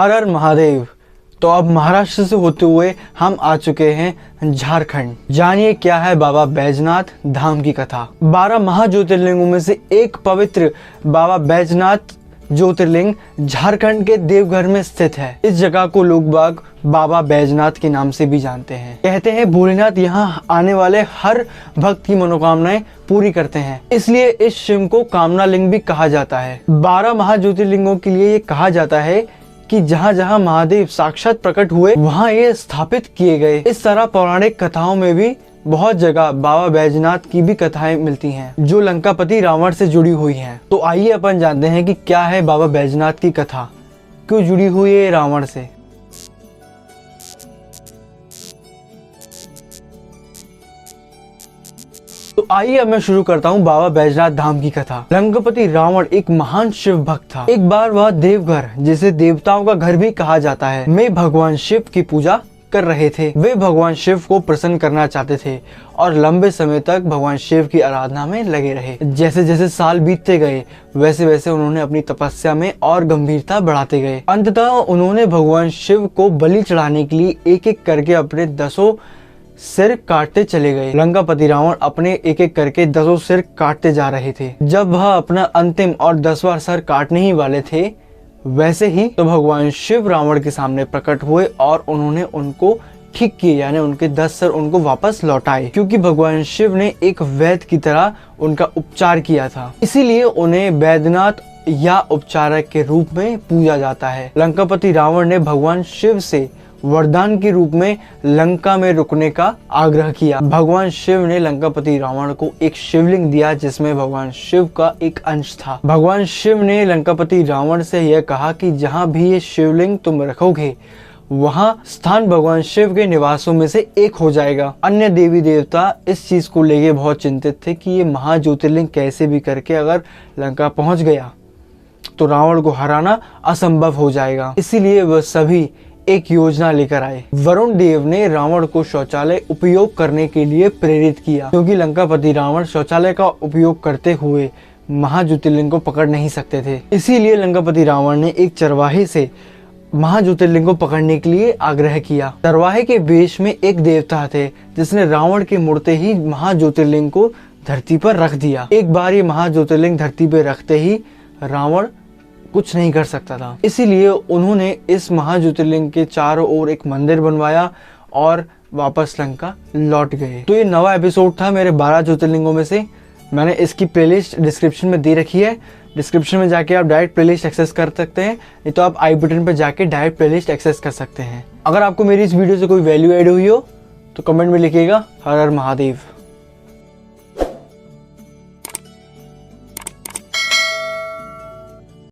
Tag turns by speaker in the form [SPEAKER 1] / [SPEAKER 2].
[SPEAKER 1] हर हर महादेव। तो अब महाराष्ट्र से होते हुए हम आ चुके हैं झारखंड। जानिए क्या है बाबा बैजनाथ धाम की कथा। 12 महाज्योतिर्लिंगों में से एक पवित्र बाबा बैजनाथ ज्योतिर्लिंग झारखंड के देवघर में स्थित है। इस जगह को लोग बाग बाबा बैजनाथ के नाम से भी जानते हैं। कहते हैं भोलेनाथ यहाँ आने वाले हर भक्त की मनोकामनाएं पूरी करते हैं, इसलिए इस शिव को कामना लिंग भी कहा जाता है। 12 महाज्योतिर्लिंगों के लिए ये कहा जाता है कि जहाँ जहाँ महादेव साक्षात प्रकट हुए वहाँ ये स्थापित किए गए। इस तरह पौराणिक कथाओं में भी बहुत जगह बाबा बैजनाथ की भी कथाएं मिलती हैं जो लंकापति रावण से जुड़ी हुई हैं। तो आइए अपन जानते हैं कि क्या है बाबा बैजनाथ की कथा, क्यों जुड़ी हुई है रावण से। तो आइए अब मैं शुरू करता हूँ बाबा बैजनाथ धाम की कथा। लंकापति रावण एक महान शिव भक्त था। एक बार वह देवघर, जिसे देवताओं का घर भी कहा जाता है, में भगवान शिव की पूजा कर रहे थे। वे भगवान शिव को प्रसन्न करना चाहते थे और लंबे समय तक भगवान शिव की आराधना में लगे रहे। जैसे जैसे साल बीतते गए वैसे वैसे उन्होंने अपनी तपस्या में और गंभीरता बढ़ाते गए। अंततः उन्होंने भगवान शिव को बलि चढ़ाने के लिए एक एक करके अपने 10 सिर काटते चले गए। लंकापति रावण अपने एक एक करके 10 सिर काटते जा रहे थे। जब वह अपना अंतिम और 10वां सिर काटने ही वाले थे, वैसे ही तो भगवान शिव रावण के सामने प्रकट हुए और उन्होंने उनको ठीक किए, यानी उनके 10 सिर उनको वापस लौटाए। क्योंकि भगवान शिव ने एक वैद्य की तरह उनका उपचार किया था, इसीलिए उन्हें बैद्यनाथ या उपचारक के रूप में पूजा जाता है। लंकापति रावण ने भगवान शिव से वरदान के रूप में लंका में रुकने का आग्रह किया। भगवान शिव ने लंकापति रावण को एक शिवलिंग दिया जिसमें भगवान शिव का एक अंश था। भगवान शिव ने लंकापति रावण से यह कहा कि जहाँ भी ये शिवलिंग तुम रखोगे वहाँ स्थान भगवान शिव के निवासों में से एक हो जाएगा। अन्य देवी देवता इस चीज को लेके बहुत चिंतित थे कि ये महाज्योतिर्लिंग कैसे भी करके अगर लंका पहुंच गया तो रावण को हराना असंभव हो जाएगा। इसीलिए वह सभी एक योजना लेकर आए। वरुण देव ने रावण को शौचालय उपयोग करने के लिए प्रेरित किया, क्योंकि लंकापति रावण शौचालय का उपयोग करते हुए महाज्योतिर्लिंग को पकड़ नहीं सकते थे। इसीलिए लंकापति रावण ने एक चरवाहे से महाज्योतिर्लिंग को पकड़ने के लिए आग्रह किया। चरवाहे के वेश में एक देवता थे जिसने रावण के मुड़ते ही महाज्योतिर्लिंग को धरती पर रख दिया। एक बार ये महाज्योतिर्लिंग धरती पर रखते ही रावण कुछ नहीं कर सकता था। इसीलिए उन्होंने इस महाज्योतिर्लिंग के चारों ओर एक मंदिर बनवाया और वापस लंका लौट गए। तो ये 9वां एपिसोड था मेरे 12 ज्योतिर्लिंगों में से। मैंने इसकी प्लेलिस्ट डिस्क्रिप्शन में दे रखी है। डिस्क्रिप्शन में जाके आप डायरेक्ट प्लेलिस्ट एक्सेस कर सकते हैं, नहीं तो आप आई बटन पर जाके डायरेक्ट प्लेलिस्ट एक्सेस कर सकते हैं। अगर आपको मेरी इस वीडियो से कोई वैल्यू ऐड हुई हो तो कमेंट में लिखिएगा। हर हर महादेव।